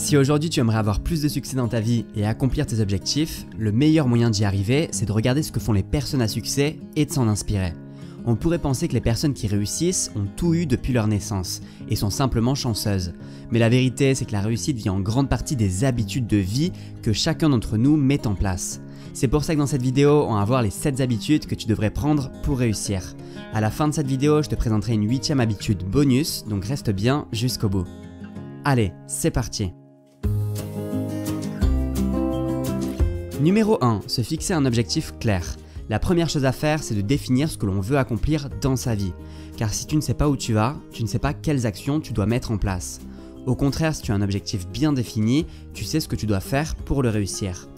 Si aujourd'hui tu aimerais avoir plus de succès dans ta vie et accomplir tes objectifs, le meilleur moyen d'y arriver, c'est de regarder ce que font les personnes à succès et de s'en inspirer. On pourrait penser que les personnes qui réussissent ont tout eu depuis leur naissance et sont simplement chanceuses. Mais la vérité, c'est que la réussite vient en grande partie des habitudes de vie que chacun d'entre nous met en place. C'est pour ça que dans cette vidéo, on va voir les 7 habitudes que tu devrais prendre pour réussir. À la fin de cette vidéo, je te présenterai une 8e habitude bonus, donc reste bien jusqu'au bout. Allez, c'est parti! Numéro 1. Se fixer un objectif clair. La première chose à faire, c'est de définir ce que l'on veut accomplir dans sa vie. Car si tu ne sais pas où tu vas, tu ne sais pas quelles actions tu dois mettre en place. Au contraire, si tu as un objectif bien défini, tu sais ce que tu dois faire pour le réussir.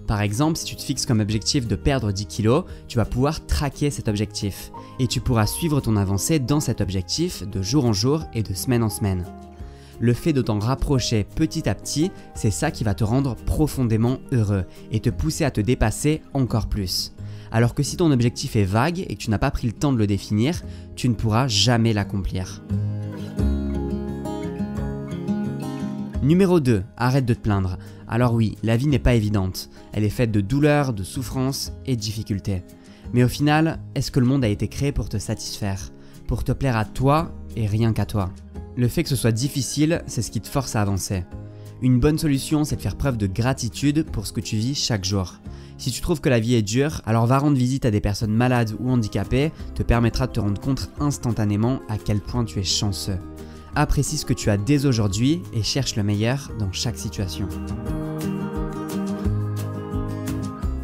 Par exemple, si tu te fixes comme objectif de perdre 10 kg, tu vas pouvoir traquer cet objectif. Et tu pourras suivre ton avancée dans cet objectif de jour en jour et de semaine en semaine. Le fait de t'en rapprocher petit à petit, c'est ça qui va te rendre profondément heureux et te pousser à te dépasser encore plus. Alors que si ton objectif est vague et que tu n'as pas pris le temps de le définir, tu ne pourras jamais l'accomplir. Numéro 2. Arrête de te plaindre. Alors oui, la vie n'est pas évidente. Elle est faite de douleurs, de souffrances et de difficultés. Mais au final, est-ce que le monde a été créé pour te satisfaire? Pour te plaire à toi et rien qu'à toi? Le fait que ce soit difficile, c'est ce qui te force à avancer. Une bonne solution, c'est de faire preuve de gratitude pour ce que tu vis chaque jour. Si tu trouves que la vie est dure, alors va rendre visite à des personnes malades ou handicapées, te permettra de te rendre compte instantanément à quel point tu es chanceux. Apprécie ce que tu as dès aujourd'hui et cherche le meilleur dans chaque situation.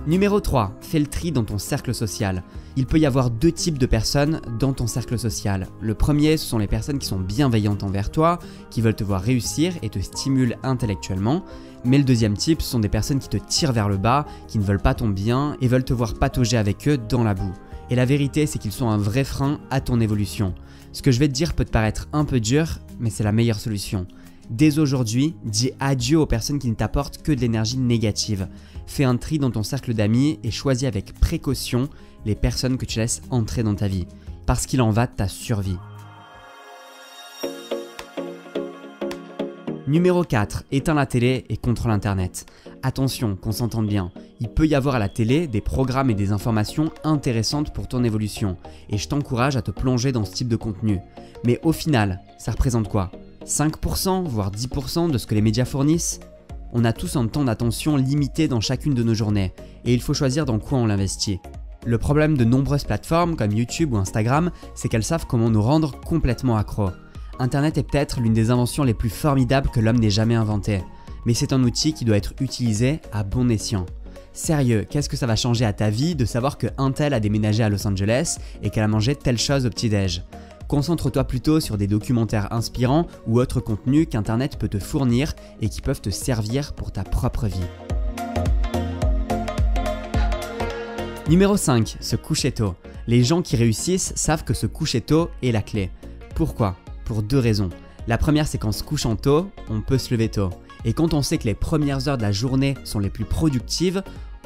Numéro 3. Fais le tri dans ton cercle social. Il peut y avoir 2 types de personnes dans ton cercle social. Le premier, ce sont les personnes qui sont bienveillantes envers toi, qui veulent te voir réussir et te stimulent intellectuellement. Mais le deuxième type, ce sont des personnes qui te tirent vers le bas, qui ne veulent pas ton bien et veulent te voir patauger avec eux dans la boue. Et la vérité, c'est qu'ils sont un vrai frein à ton évolution. Ce que je vais te dire peut te paraître un peu dur, mais c'est la meilleure solution. Dès aujourd'hui, dis adieu aux personnes qui ne t'apportent que de l'énergie négative. Fais un tri dans ton cercle d'amis et choisis avec précaution les personnes que tu laisses entrer dans ta vie, parce qu'il en va de ta survie. Numéro 4. Éteins la télé et contrôle internet. Attention, qu'on s'entende bien, il peut y avoir à la télé des programmes et des informations intéressantes pour ton évolution, et je t'encourage à te plonger dans ce type de contenu. Mais au final, ça représente quoi ? 5%, voire 10% de ce que les médias fournissent? On a tous un temps d'attention limité dans chacune de nos journées, et il faut choisir dans quoi on l'investit. Le problème de nombreuses plateformes comme YouTube ou Instagram, c'est qu'elles savent comment nous rendre complètement accros. Internet est peut-être l'une des inventions les plus formidables que l'homme n'ait jamais inventées, mais c'est un outil qui doit être utilisé à bon escient. Sérieux, qu'est-ce que ça va changer à ta vie de savoir que un tel a déménagé à Los Angeles et qu'elle a mangé telle chose au petit-déj? Concentre-toi plutôt sur des documentaires inspirants ou autres contenus qu'Internet peut te fournir et qui peuvent te servir pour ta propre vie. Numéro 5. Se coucher tôt. Les gens qui réussissent savent que se coucher tôt est la clé. Pourquoi? Pour 2 raisons. La première, c'est qu'en se couchant tôt, on peut se lever tôt. Et quand on sait que les premières heures de la journée sont les plus productives,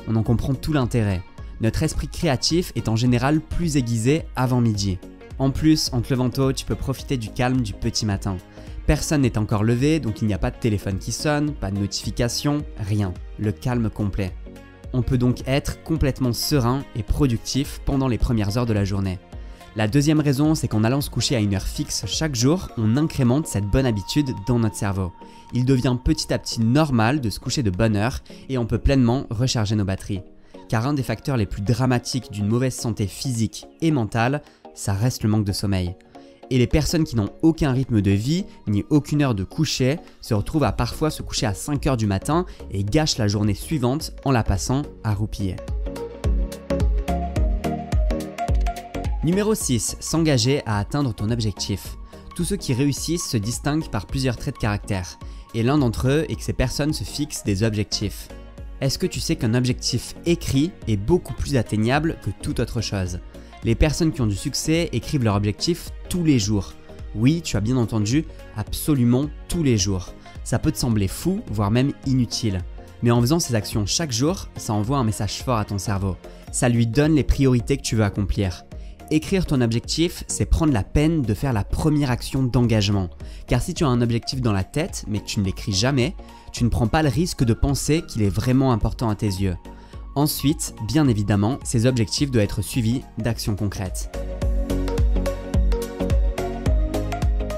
on en comprend tout l'intérêt. Notre esprit créatif est en général plus aiguisé avant midi. En plus, en te levant tôt, tu peux profiter du calme du petit matin. Personne n'est encore levé, donc il n'y a pas de téléphone qui sonne, pas de notification, rien. Le calme complet. On peut donc être complètement serein et productif pendant les premières heures de la journée. La deuxième raison, c'est qu'en allant se coucher à une heure fixe chaque jour, on incrémente cette bonne habitude dans notre cerveau. Il devient petit à petit normal de se coucher de bonne heure et on peut pleinement recharger nos batteries. Car un des facteurs les plus dramatiques d'une mauvaise santé physique et mentale, ça reste le manque de sommeil. Et les personnes qui n'ont aucun rythme de vie, ni aucune heure de coucher, se retrouvent à parfois se coucher à 5 h du matin et gâchent la journée suivante en la passant à roupiller. Numéro 6. S'engager à atteindre ton objectif. Tous ceux qui réussissent se distinguent par plusieurs traits de caractère, et l'un d'entre eux est que ces personnes se fixent des objectifs. Est-ce que tu sais qu'un objectif écrit est beaucoup plus atteignable que toute autre chose? Les personnes qui ont du succès écrivent leurs objectifs tous les jours. Oui, tu as bien entendu, absolument tous les jours. Ça peut te sembler fou, voire même inutile. Mais en faisant ces actions chaque jour, ça envoie un message fort à ton cerveau. Ça lui donne les priorités que tu veux accomplir. écrire ton objectif, c'est prendre la peine de faire la première action d'engagement. Car si tu as un objectif dans la tête, mais que tu ne l'écris jamais, tu ne prends pas le risque de penser qu'il est vraiment important à tes yeux. Ensuite, bien évidemment, ces objectifs doivent être suivis d'actions concrètes.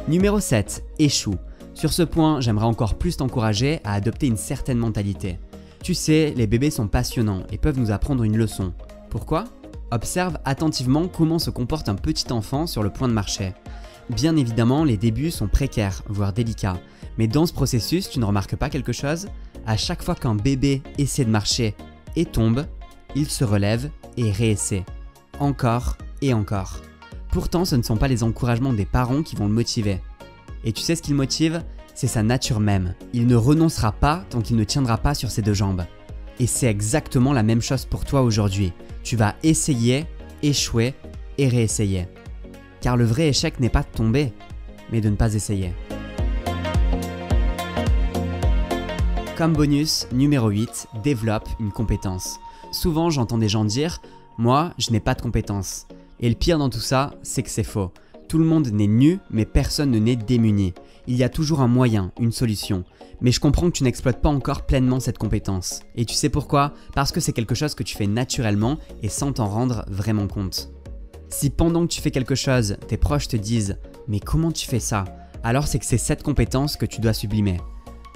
Numéro 7. Échoue. Sur ce point, j'aimerais encore plus t'encourager à adopter une certaine mentalité. Tu sais, les bébés sont passionnants et peuvent nous apprendre une leçon. Pourquoi ? Observe attentivement comment se comporte un petit enfant sur le point de marcher. Bien évidemment, les débuts sont précaires, voire délicats. Mais dans ce processus, tu ne remarques pas quelque chose ? À chaque fois qu'un bébé essaie de marcher et tombe, il se relève et réessaie. Encore et encore. Pourtant, ce ne sont pas les encouragements des parents qui vont le motiver. Et tu sais ce qui le motive ? C'est sa nature même. Il ne renoncera pas tant qu'il ne tiendra pas sur ses deux jambes. Et c'est exactement la même chose pour toi aujourd'hui. Tu vas essayer, échouer et réessayer. Car le vrai échec n'est pas de tomber, mais de ne pas essayer. Comme bonus, numéro 8, développe une compétence. Souvent, j'entends des gens dire « Moi, je n'ai pas de compétences ». Et le pire dans tout ça, c'est que c'est faux. Tout le monde n'est nu, mais personne ne naît démuni. Il y a toujours un moyen, une solution. Mais je comprends que tu n'exploites pas encore pleinement cette compétence. Et tu sais pourquoi ? Parce que c'est quelque chose que tu fais naturellement et sans t'en rendre vraiment compte. Si pendant que tu fais quelque chose, tes proches te disent « Mais comment tu fais ça ?» alors c'est que c'est cette compétence que tu dois sublimer.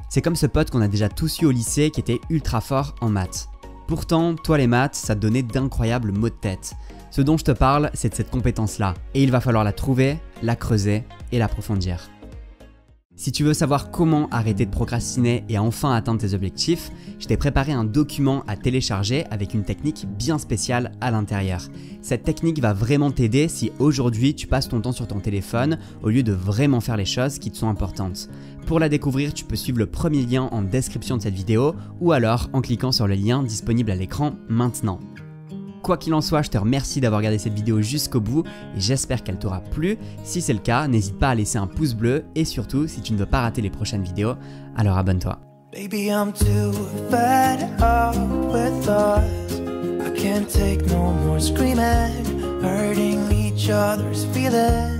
C'est comme ce pote qu'on a déjà tous eu au lycée qui était ultra fort en maths. Pourtant, toi les maths, ça te donnait d'incroyables maux de tête. Ce dont je te parle, c'est de cette compétence-là. Et il va falloir la trouver, la creuser et l'approfondir. Si tu veux savoir comment arrêter de procrastiner et enfin atteindre tes objectifs, je t'ai préparé un document à télécharger avec une technique bien spéciale à l'intérieur. Cette technique va vraiment t'aider si aujourd'hui tu passes ton temps sur ton téléphone au lieu de vraiment faire les choses qui te sont importantes. Pour la découvrir, tu peux suivre le premier lien en description de cette vidéo ou alors en cliquant sur le lien disponible à l'écran maintenant. Quoi qu'il en soit, je te remercie d'avoir regardé cette vidéo jusqu'au bout et j'espère qu'elle t'aura plu. Si c'est le cas, n'hésite pas à laisser un pouce bleu et surtout, si tu ne veux pas rater les prochaines vidéos, alors abonne-toi. Baby, I'm too fed up with us. I can't take no more screaming, hurting each other's feelings.